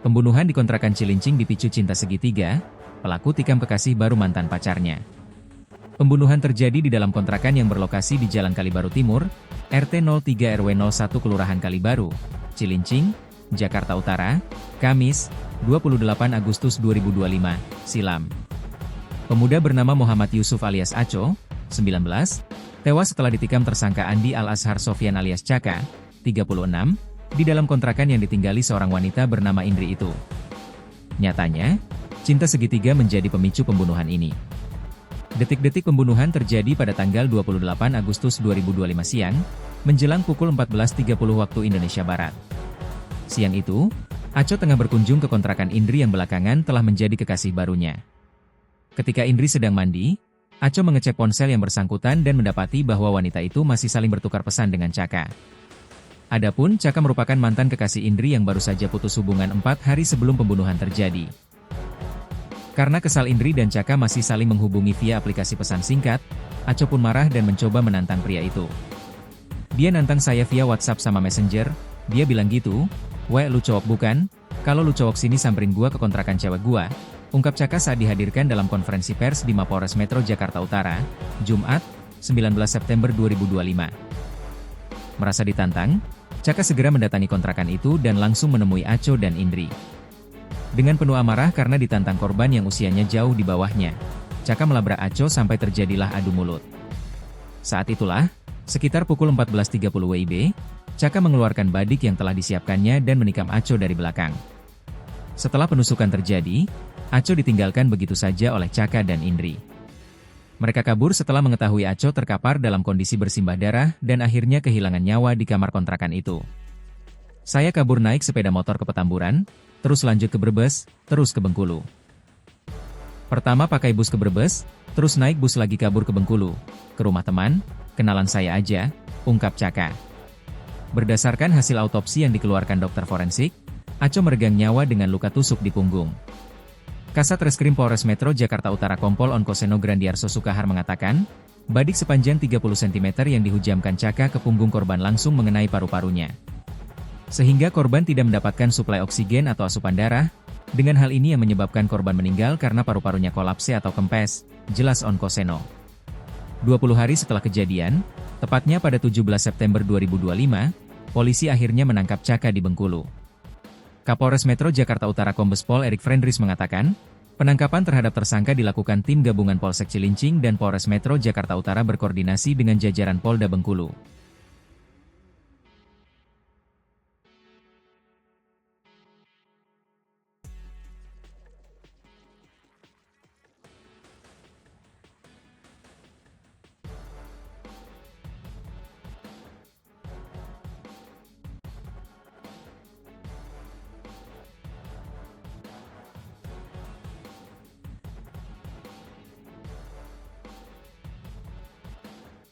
Pembunuhan di kontrakan Cilincing dipicu cinta segitiga, pelaku tikam kekasih baru mantan pacarnya. Pembunuhan terjadi di dalam kontrakan yang berlokasi di Jalan Kalibaru Timur, RT 03 RW 01 Kelurahan Kalibaru, Cilincing, Jakarta Utara, Kamis, 28 Agustus 2025, silam. Pemuda bernama Muhammad Yusuf alias Aco, 19, tewas setelah ditikam tersangka Andi Al-Azhar Sofyan alias Caka, 36, di dalam kontrakan yang ditinggali seorang wanita bernama Indri itu. Nyatanya, cinta segitiga menjadi pemicu pembunuhan ini. Detik-detik pembunuhan terjadi pada tanggal 28 Agustus 2025 siang, menjelang pukul 14.30 waktu Indonesia Barat. Siang itu, Aco tengah berkunjung ke kontrakan Indri yang belakangan telah menjadi kekasih barunya. Ketika Indri sedang mandi, Aco mengecek ponsel yang bersangkutan dan mendapati bahwa wanita itu masih saling bertukar pesan dengan Caka. Adapun Caka merupakan mantan kekasih Indri yang baru saja putus hubungan 4 hari sebelum pembunuhan terjadi. Karena kesal Indri dan Caka masih saling menghubungi via aplikasi pesan singkat, Aco pun marah dan mencoba menantang pria itu. Dia nantang saya via WhatsApp sama Messenger, dia bilang gitu, "Weh lu cowok bukan? Kalau lu cowok sini samperin gua ke kontrakan cewek gua," ungkap Caka saat dihadirkan dalam konferensi pers di Mapolres Metro Jakarta Utara, Jumat, 19 September 2025. Merasa ditantang, Caka segera mendatangi kontrakan itu dan langsung menemui Aco dan Indri. Dengan penuh amarah karena ditantang korban yang usianya jauh di bawahnya, Caka melabrak Aco sampai terjadilah adu mulut. Saat itulah, sekitar pukul 14.30 WIB, Caka mengeluarkan badik yang telah disiapkannya dan menikam Aco dari belakang. Setelah penusukan terjadi, Aco ditinggalkan begitu saja oleh Caka dan Indri. Mereka kabur setelah mengetahui Aco terkapar dalam kondisi bersimbah darah dan akhirnya kehilangan nyawa di kamar kontrakan itu. Saya kabur naik sepeda motor ke Petamburan, terus lanjut ke Brebes, terus ke Bengkulu. Pertama pakai bus ke Brebes, terus naik bus lagi kabur ke Bengkulu, ke rumah teman, kenalan saya aja, ungkap Caka. Berdasarkan hasil autopsi yang dikeluarkan dokter forensik, Aco meregang nyawa dengan luka tusuk di punggung. Kasat Reskrim Polres Metro Jakarta Utara Kompol Onkoseno Grandiarso Sukahar mengatakan, badik sepanjang 30 cm yang dihujamkan Caka ke punggung korban langsung mengenai paru-parunya. Sehingga korban tidak mendapatkan suplai oksigen atau asupan darah, dengan hal ini yang menyebabkan korban meninggal karena paru-parunya kolapse atau kempes, jelas Onkoseno. 20 hari setelah kejadian, tepatnya pada 17 September 2025, polisi akhirnya menangkap Caka di Bengkulu. Kapolres Metro Jakarta Utara Kombes Pol Erik Frendris mengatakan, penangkapan terhadap tersangka dilakukan tim gabungan Polsek Cilincing dan Polres Metro Jakarta Utara berkoordinasi dengan jajaran Polda Bengkulu.